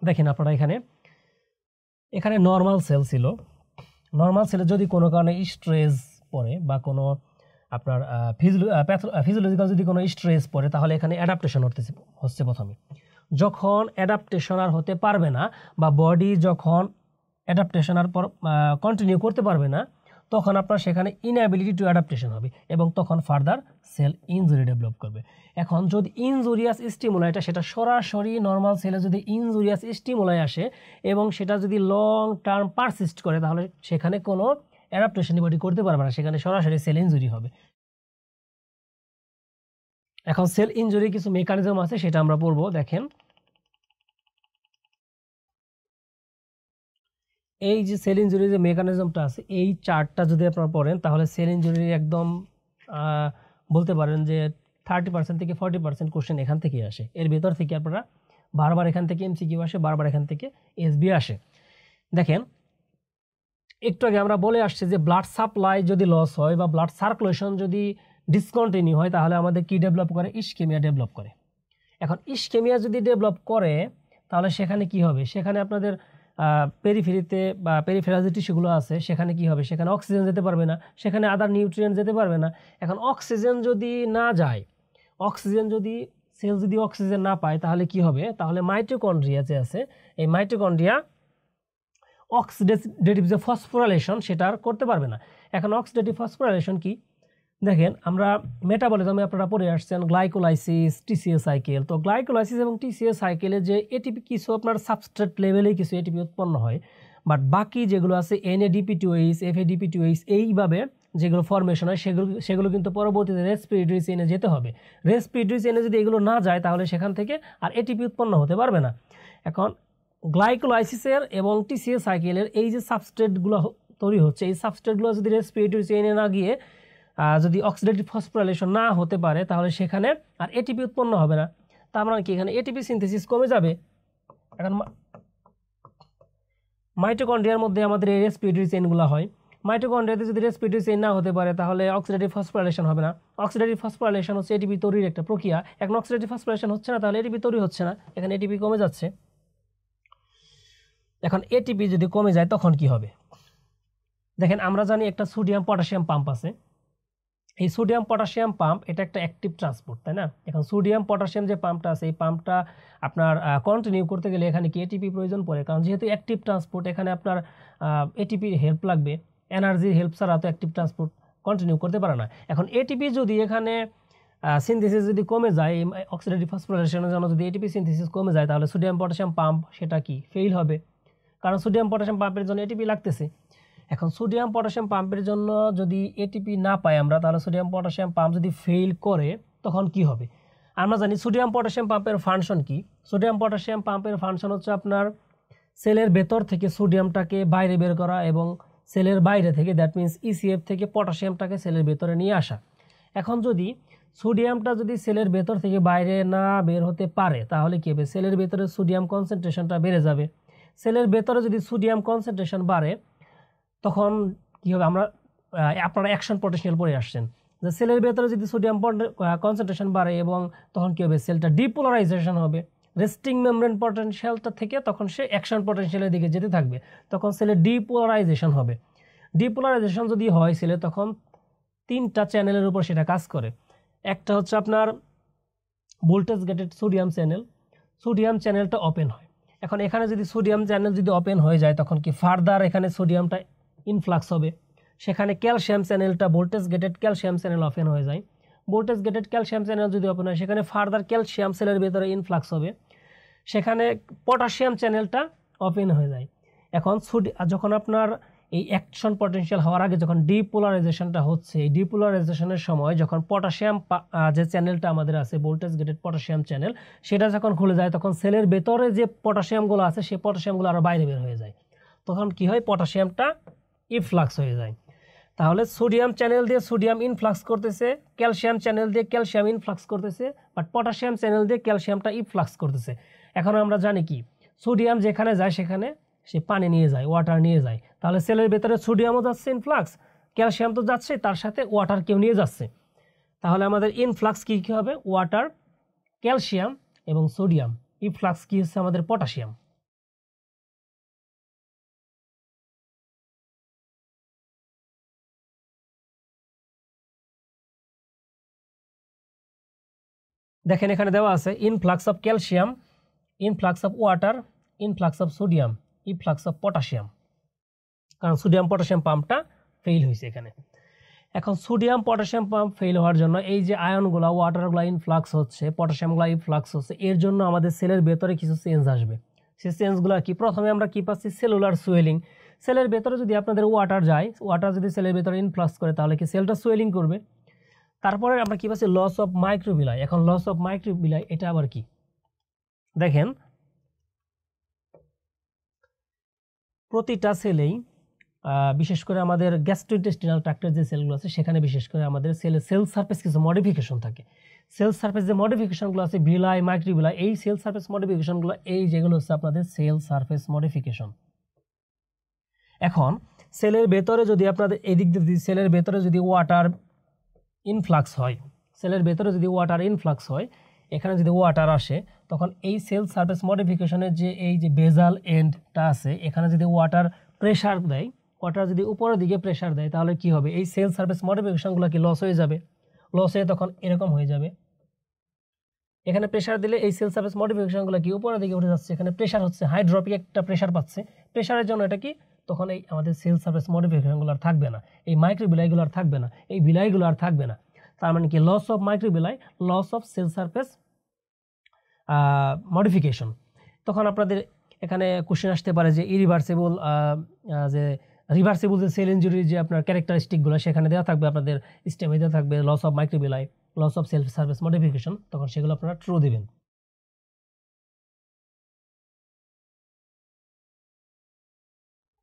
[SPEAKER 1] দেখেন আপনারা এখানে নর্মাল সেল ছিল, নর্মাল সেলে যদি কোনো কারণে স্ট্রেস পড়ে বা কোনো আপনার ফিজিওলজিক্যাল যদি কোনো স্ট্রেস পড়ে, তাহলে এখানে অ্যাডাপ্টেশন হচ্ছে প্রথমে। যখন অ্যাডাপ্টেশন আর হতে পারবে না বা বডি যখন অ্যাডাপ্টেশন আর কন্টিনিউ করতে পারবে না, তখন আপনার সেখানে ইনঅ্যাবিলিটি টু অ্যাডাপ্টেশন হবে এবং তখন ফার্দার সেল ইনজুরি ডেভেলপ করবে। এখন যদি ইনজুরিয়াস স্টিমুলাইটা সেটা সরাসরি নর্মাল সেলে যদি ইনজুরিয়াস স্টিমুলাই আসে এবং সেটা যদি লং টার্ম পারসিস্ট করে, তাহলে সেখানে কোনো অ্যাডাপ্টেশন বডি করতে পারবে না, সেখানে সরাসরি সেল ইনজুরি হবে। এখন সেল ইনজুরি কিছু মেকানিজম আছে, সেটা আমরা পড়বো। দেখেন এই যে সেল ইনজুরির যে মেকানিজমটা আছে, এই চার্টটা যদি আপনারা পড়েন তাহলে সেল ইনজুরির একদম বলতে পারেন যে 30% থেকে 40% কোশ্চেন এখান থেকেই আসে। এর ভেতর থেকে আপনারা বারবার এখান থেকে এমসিকিউ আসে, বারবার এখান থেকে এসবি আসে। দেখেন একটু আগে আমরা বলে আসছি যে ব্লাড সাপ্লাই যদি লস হয় বা ব্লাড সার্কুলেশন যদি ডিসকন্টিনিউ হয় তাহলে আমাদের কি ডেভেলপ করে, ইসকেমিয়া ডেভেলপ করে। এখন ইসকেমিয়া যদি ডেভেলপ করে তাহলে সেখানে কি হবে, সেখানে আপনাদের পেরিফেরিতে বা পেরিফেরাল যে টিস্যুগুলো আছে সেখানে কি হবে, সেখানে অক্সিজেন যেতে পারবে না, সেখানে আদার নিউট্রিয়েন্ট যেতে পারবে না। এখন অক্সিজেন যদি না যায়, অক্সিজেন যদি সেল যদি অক্সিজেন না পায় তাহলে কি হবে, তাহলে মাইটোকন্ড্রিয়া যে আছে এই মাইটোকন্ড্রিয়া অক্সিডেটিভ যে ফসফোরাইলেশন সেটা আর করতে পারবে না। এখন অক্সিডেটিভ ফসফোরাইলেশন কি, দেখেন আমরা মেটাবলিজমে আপনারা পড়ে আসছেন গ্লাইকোলাইসিস, টিসিএ সাইকেল। তো গ্লাইকোলাইসিস এবং টিসিএ সাইকেলে যে এটিপি কিছু আপনার সাবস্ট্রেট লেভেলেই কিছু এটিপি উৎপন্ন হয়, বাট বাকি যেগুলো আছে NADP2H, FADP2H এইভাবে যেগুলো ফরমেশন হয় সেগুলো কিন্তু পরবর্তীতে রেসপিরেটরি চেইনে যেতে হবে। রেসপিরেটরি চেইনে যদি এগুলো না যায় তাহলে সেখান থেকে আর এটিপি উৎপন্ন হতে পারবে না। এখন গ্লাইকোলাইসিসের এবং টিসিএ সাইকেলের এই যে সাবস্ট্রেটগুলো তৈরি হচ্ছে, এই সাবস্ট্রেটগুলো যদি রেসপিরেটরি চেইনে না গিয়ে যদি অক্সিডেটিভ ফসফোরাইলেশন না হতে পারে তাহলে সেখানে আর এটিপি উৎপন্ন হবে না। তার মানে কি, এখানে এটিপি সিনথেসিস কমে যাবে। এখন মাইটোকন্ড্রিয়ার মধ্যে আমাদের এই রেসপিরেটরি চেইনগুলো হয়, মাইটোকন্ড্রিয়াতে যদি রেসপিরেটরি চেইন না হতে পারে তাহলে অক্সিডেটিভ ফসফোরাইলেশন হবে না। অক্সিডেটিভ ফসফোরাইলেশন হচ্ছে এটিপি তৈরির একটা প্রক্রিয়া। এখন অক্সিডেটিভ ফসফোরাইলেশন হচ্ছে না তাহলে এটিপি তৈরি হচ্ছে না, এখানে এটিপি কমে যাচ্ছে। এখন এটিপি যদি কমে যায় তখন কি হবে, দেখেন আমরা জানি একটা সোডিয়াম পটাশিয়াম পাম্প আছে। এই সোডিয়াম পটাশিয়াম পাম্প এটা একটা অ্যাক্টিভ ট্রান্সপোর্ট, তাই না? এখন সোডিয়াম পটাশিয়াম যে পাম্পটা আছে এই পাম্পটা আপনার কন্টিনিউ করতে গেলে এখানে কি এটিপি প্রয়োজন পড়ে, কারণ যেহেতু অ্যাক্টিভ ট্রান্সপোর্ট এখানে আপনার এটিপির হেল্প লাগবে, এনার্জির হেল্প ছাড়া তো অ্যাক্টিভ ট্রান্সপোর্ট কন্টিনিউ করতে পারে না। এখন এটিপি যদি এখানে সিনথেসিস যদি কমে যায়, অক্সিডেটিভ ফসফোরাইলেশনের জন্য যদি এটিপি সিনথেসিস কমে যায় তাহলে সোডিয়াম পটাশিয়াম পাম্প সেটা কি ফেল হবে, কারণ সোডিয়াম পটাশিয়াম পাম্পের জন্য এটিপি লাগতেছে। এখন সোডিয়াম পটাশিয়াম পাম্পের জন্য যদি এটিপি না পাই আমরা তাহলে সোডিয়াম পটাশিয়াম পাম্প যদি ফেল করে তখন কি হবে, আমরা জানি সোডিয়াম পটাশিয়াম পাম্পের ফাংশন কি। সোডিয়াম পটাশিয়াম পাম্পের ফাংশন হচ্ছে আপনার সেলের ভেতর থেকে সোডিয়ামটাকে বাইরে বের করা এবং সেলের বাইরে থেকে, দ্যাট মিন্স ইসিএফ থেকে পটাশিয়ামটাকে সেলের ভেতরে নিয়ে আসা। এখন যদি সোডিয়ামটা যদি সেলের ভেতর থেকে বাইরে না বের হতে পারে তাহলে কী হবে, সেলের ভেতরে সোডিয়াম কনসেন্ট্রেশনটা বেড়ে যাবে। সেলের ভেতরে যদি সোডিয়াম কনসেন্ট্রেশন বাড়ে তখন কী হবে, আপনারা অ্যাকশন পটেনশিয়াল পড়ে আসছেন যে সেলের ভেতরে যদি সোডিয়াম কনসেন্ট্রেশন বাড়ে এবং তখন কী হবে, সেলটা ডিপোলারাইজেশন হবে। রেস্টিং মেমব্রেন পটেনশিয়ালটা থেকে তখন সে অ্যাকশন পটেনশিয়ালের দিকে যেতে থাকবে, তখন সেলের ডিপোলারাইজেশন হবে। ডিপোলারাইজেশন যদি হয় সেলে তখন তিনটা চ্যানেলের উপর সেটা কাজ করে। একটা হচ্ছে আপনার voltage gated sodium channel, sodium চ্যানেলটা ওপেন হয়। এখন এখানে যদি সোডিয়াম চ্যানেল যদি ওপেন হয়ে যায় তখন কি ফার্দার এখানে সোডিয়ামটা ইনফ্লাক্স হবে, সেখানে ক্যালসিয়াম চ্যানেলটা voltage gated calcium channel open হয়ে যায়। ভোল্টেজ গেটেড ক্যালসিয়াম চ্যানেল যদি ওপেন হয় সেখানে ফার্দার ক্যালসিয়াম সেলের ভেতরে ইনফ্লাক্স হবে, সেখানে পটাশিয়াম চ্যানেলটা ওপেন হয়ে যায়। এখন যখন আপনার এই অ্যাকশন পটেনশিয়াল হওয়ার আগে যখন ডিপোলারাইজেশনটা হচ্ছে, এই ডিপোলারাইজেশনের সময় যখন পটাশিয়াম যে চ্যানেলটা আমাদের আছে ভোল্টেজ গেটেড পটাশিয়াম চ্যানেল, সেটা যখন খুলে যায় তখন সেলের ভেতরে যে পটাশিয়ামগুলো আছে সেই পটাশিয়ামগুলো আরও বাইরে বের হয়ে যায়, তখন কি হয়, পটাশিয়ামটা ইনফ্লাক্স হয়ে যায়। তাহলে সোডিয়াম চ্যানেল দিয়ে সোডিয়াম ইনফ্লাক্স করতেছে, ক্যালসিয়াম চ্যানেল দিয়ে ক্যালসিয়াম ইনফ্লাক্স করতেছে, বাট পটাশিয়াম চ্যানেল দিয়ে ক্যালসিয়ামটা ইনফ্লাক্স করতেছে। এখন আমরা জানি কি, সোডিয়াম যেখানে যায় সেখানে সে পানি নিয়ে যায়, ওয়াটার নিয়ে যায়। তাহলে সেলের ভেতরে সোডিয়ামও যাচ্ছে ইনফ্লাক্স, ক্যালসিয়াম তো যাচ্ছে, তার সাথে ওয়াটার কেউ নিয়ে যাচ্ছে। তাহলে আমাদের ইনফ্লাক্স কী কী হবে, ওয়াটার, ক্যালসিয়াম এবং সোডিয়াম। ইনফ্লাক্স কী হচ্ছে আমাদের পটাশিয়াম। দেখেন এখানে দেওয়া আছে influx of calcium, influx of water, influx of sodium, influx of potassium, কারণ সোডিয়াম পটাশিয়াম পাম্পটা ফেল হয়েছে এখানে। এখন সোডিয়াম পটাশিয়াম পাম্প ফেল হওয়ার জন্য এই যে আয়নগুলো, ওয়াটারগুলো ইনফ্লাক্স হচ্ছে, পটাশিয়ামগুলো ইনফ্লাক্স হচ্ছে, এর জন্য আমাদের সেলের ভেতরে কিছু চেঞ্জ আসবে। সেই চেঞ্জগুলো কি, প্রথমে আমরা কি পাচ্ছি, সেলুলার সুয়েলিং। সেলের ভেতরে যদি আপনাদের ওয়াটার যায়, ওয়াটার যদি সেলের ভেতরে ইনফ্লাক্স করে তাহলে কি সেলটা সুয়েলিং করবে। তারপরে আমরা কি পাচ্ছি, লস অফ মাইক্রোবিলাই। এখন লস অফ মাইক্রোবিলাই এটা আবার কি, দেখেন প্রতিটা সেলেই বিশেষ করে আমাদের গ্যাস্ট্রোইন্টেস্টিনাল ট্র্যাক্টের যে সেলগুলো আছে সেখানে বিশেষ করে আমাদের সেল সারফেস কিছু মডিফিকেশন থাকে। সেল সারফেস যে মডিফিকেশনগুলো আছে, বিলাই, মাইক্রোবিলাই, এই সেল সারফেস মডিফিকেশনগুলো এই যেগুলো হচ্ছে আপনাদের সেল সারফেস মডিফিকেশন। এখন সেলের ভেতরে যদি আপনাদের এদিক দিয়ে সেলের ভেতরে যদি ওয়াটার ইনফ্লাক্স হয়, সেলের ভেতরে যদি ওয়াটার ইনফ্লাক্স হয়, এখানে যদি ওয়াটার আসে, তখন এই সেল সারফেস মডিফিকেশনের যে এই যে বেজাল এন্ডটা আছে, এখানে যদি ওয়াটার প্রেশার দেয়, ওয়াটার যদি উপরের দিকে প্রেশার দেয়, তাহলে কি হবে, এই সেল সারফেস মডিফিকেশনগুলো কি লস হয়ে যাবে, লস হয়ে তখন এরকম হয়ে যাবে। এখানে প্রেশার দিলে এই সেল সারফেস মডিফিকেশনগুলো কি উপরের দিকে উঠে যাচ্ছে, এখানে প্রেশার হচ্ছে, হাইড্রোপিক একটা প্রেশার পাচ্ছে, প্রেশারের জন্য এটা কি, তখন এই আমাদের সেল সারফেস মডিফিকেশনগুলো আর থাকবে না, এই মাইক্রোবিলাইগুলো আর থাকবে না, এই বিলাইগুলো আর থাকবে না। তার মানে কি, loss of microvilli, loss of cell surface modification. তখন আপনাদের এখানে কোশ্চেন আসতে পারে যে ইরিভার্সিবল যে রিভার্সিবল যে সেল ইনজুরির যে আপনার ক্যারেক্টারিস্টিকগুলো সেখানে দেওয়া থাকবে, আপনাদের স্টেমে দেওয়া থাকবে loss of microvilli, loss of cell surface modification, তখন সেগুলো আপনারা ট্রু দিবেন।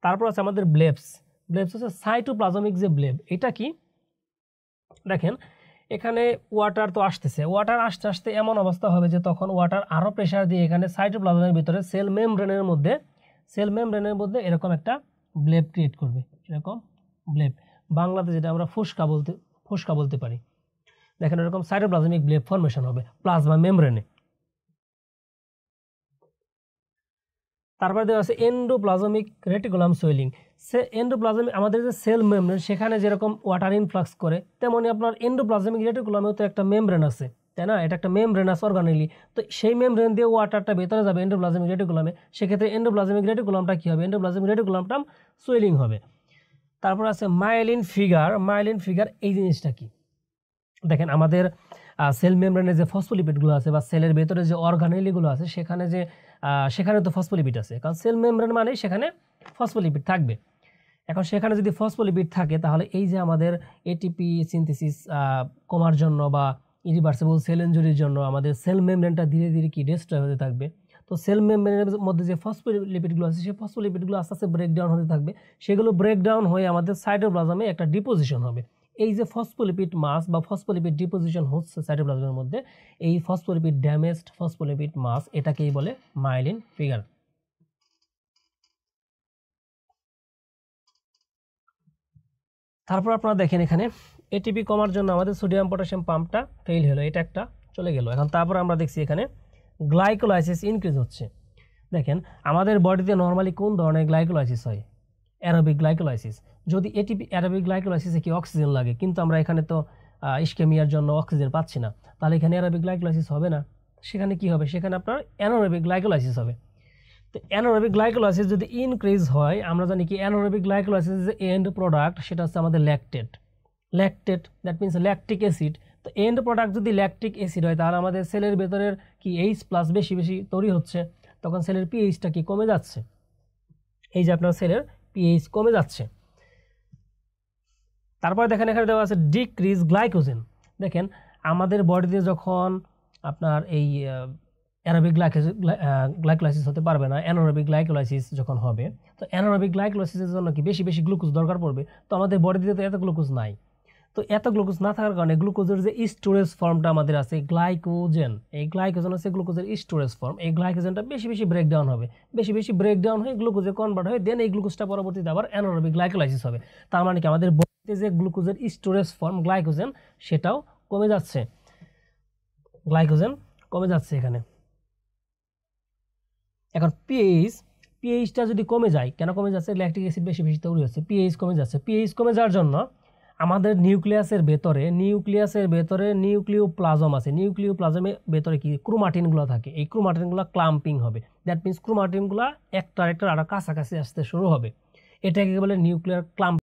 [SPEAKER 1] তারপর আছে আমাদের ব্লেবস। ব্লেবস হচ্ছে সাইটোপ্লাজমিক যে ব্লেব, এটা কি দেখেন, এখানে ওয়াটার তো আসতেছে, ওয়াটার আসতে আসতে এমন অবস্থা হবে যে তখন ওয়াটার আরও প্রেশার দিয়ে এখানে সাইটোপ্লাজমের ভিতরে সেল মেমব্রেনের মধ্যে এরকম একটা ব্লেব ক্রিয়েট করবে, এরকম ব্লেব, বাংলাতে যেটা আমরা ফুসকা বলতে পারি। দেখেন এরকম সাইটোপ্লাজমিক ব্লেব ফর্মেশন হবে প্লাজমা মেমব্রেনে। তারপরে দেওয়া আছে এন্ডোপ্লাজমিক রেটিকুলাম সোয়েলিং। এন্ডোপ্লাজমিক আমাদের যে সেল মেমব্রেন, সেখানে যেরকম ওয়াটার ইনফ্লাক্স করে, তেমনি আপনার এন্ডোপ্লাজমিক রেটিকুলামেও তো একটা মেমব্রেন আছে, তাই না, এটা একটা মেমব্রেন আছে অর্গানিলি, তো সেই মেমব্রেন দিয়ে ওয়াটারটা ভেতরে যাবে এন্ডোপ্লাজমিক রেটিকুলামে, সেক্ষেত্রে এন্ডোপ্লাজমিক রেটিকুলামটা কী হবে, এন্ডোপ্লাজমিক রেটিকুলামটা সোয়েলিং হবে। তারপর আছে মাইলিন ফিগার। এই জিনিসটা কি দেখেন, আমাদের সেল মেমব্রেনে যে ফসফোলিপিডগুলো আছে বা সেলের ভেতরে যে অর্গানেলিগুলো আছে, সেখানে তো ফসফোলিপিড আছে, কারণ সেল মেমব্রেন মানেই সেখানে ফসফোলিপিড থাকবে। এখন সেখানে যদি ফসফোলিপিড থাকে, তাহলে এই যে আমাদের এটিপি সিনথেসিস কমার জন্য বা ইরিভার্সিবল সেল ইনজুরির জন্য আমাদের সেল মেমব্রেনটা ধীরে ধীরে কি ডিস্ট্রয় হতে থাকবে। তো সেল মেমব্রেনের মধ্যে যে ফসফোলিপিডগুলো আছে, সেই ফসফোলিপিডগুলো আস্তে আস্তে ব্রেকডাউন হতে থাকবে, সেগুলো ব্রেকডাউন হয়ে আমাদের সাইটোপ্লাজমে একটা ডিপোজিশন হবে। এই যে ফসফোলিপিড মাস বা ফসফোলিপিড ডিপোজিশন হচ্ছে সাইটোপ্লাজমের মধ্যে, এই ফসফোলিপিড ড্যামেজড ফসফোলিপিড মাস, এটাকেই বলে মাইলিন ফিগার। তারপর আপনারা দেখেন এখানে এটিপি কমার জন্য আমাদের সোডিয়াম পটাশিয়াম পাম্পটা ফেল হলো, এটা একটা চলে গেল। এখন তারপর আমরা দেখছি এখানে গ্লাইকোলাইসিস ইনক্রিজ হচ্ছে। দেখেন আমাদের বডিতে নর্মালি কোন ধরনের গ্লাইকোলাইসিস হয়, অ্যারোবিক গ্লাইকোলাইসিস। যদি এটিপি অ্যারোবিক গ্লাইকোলাইসিসে কি অক্সিজেন লাগে, কিন্তু আমরা এখানে তো ইস্কেমিয়ার জন্য অক্সিজেন পাচ্ছি না, তাহলে এখানে অ্যারোবিক গ্লাইকোলাইসিস হবে না, সেখানে কি হবে, সেখানে আপনার অ্যানারোবিক গ্লাইকোলাইসিস হবে। তো অ্যানারোবিক গ্লাইকোলাইসিস যদি ইনক্রিজ হয়, আমরা জানি কি অ্যানারোবিক গ্লাইকোলাইসিসের যে এন্ড প্রোডাক্ট সেটা হচ্ছে আমাদের lactate, that means lactic acid. তো এন্ড প্রোডাক্ট যদি ল্যাকটিক অ্যাসিড হয়, তাহলে আমাদের সেলের ভেতরের কি H+ বেশি বেশি তৈরি হচ্ছে, তখন সেলের পিএইচটা কি কমে যাচ্ছে, এই যে আপনার সেলের পিএইচ কমে যাচ্ছে। তারপরে দেখেন এখানে দেওয়া আছে ডিক্রিজ গ্লাইকোজেন। দেখেন আমাদের বডিতে যখন আপনার এই অ্যানারোবিক গ্লাইকোলাইসিস হতে পারবে না, অ্যানারোবিক গ্লাইকোলাইসিস যখন হবে, তো অ্যানারোবিক গ্লাইকোলাইসিসের জন্য কি বেশি বেশি গ্লুকোজ দরকার পড়বে, তো আমাদের বডিতে তো এত গ্লুকোজ নাই। তো এত গ্লুকোজ না থাকার কারণে গ্লুকোজের যে স্টোরেজ ফর্মটা আমাদের আছে গ্লাইকোজেন, এই গ্লাইকোজেন হচ্ছে গ্লুকোজের স্টোরেজ ফর্ম, এই গ্লাইকোজেনটা বেশি বেশি ব্রেকডাউন হবে, বেশি বেশি ব্রেকডাউন হয়ে গ্লুকোজে কনভার্ট হয়ে দেন এই গ্লুকোজটা পরবর্তীতে আবার অ্যানারোবিক গ্লাইকোলাইসিস হবে। তার মানে কি আমাদের বডিতে যে গ্লুকোজের স্টোরেজ ফর্ম গ্লাইকোজেন সেটাও কমে যাচ্ছে, গ্লাইকোজেন কমে যাচ্ছে এখানে। এখন পিএইচটা যদি কমে যায়, কেন কমে যাচ্ছে, ল্যাকটিক অ্যাসিড বেশি বেশি তৈরি হচ্ছে, পিএইচ কমে যাচ্ছে। পিএইচ কমে যাওয়ার জন্য আমাদের নিউক্লিয়াসের ভেতরে নিউক্লিওপ্লাজম আছে, নিউক্লিওপ্লাজমের ভেতরে কি ক্রোমাটিনগুলো থাকে, এই ক্রোমাটিনগুলো ক্লাম্পিং হবে, দ্যাট মিনস ক্রোমাটিনগুলো একটা আরেকটার আরও কাছাকাছি আসতে শুরু হবে, এটাকে বলে নিউক্লিয়ার ক্লাম্প।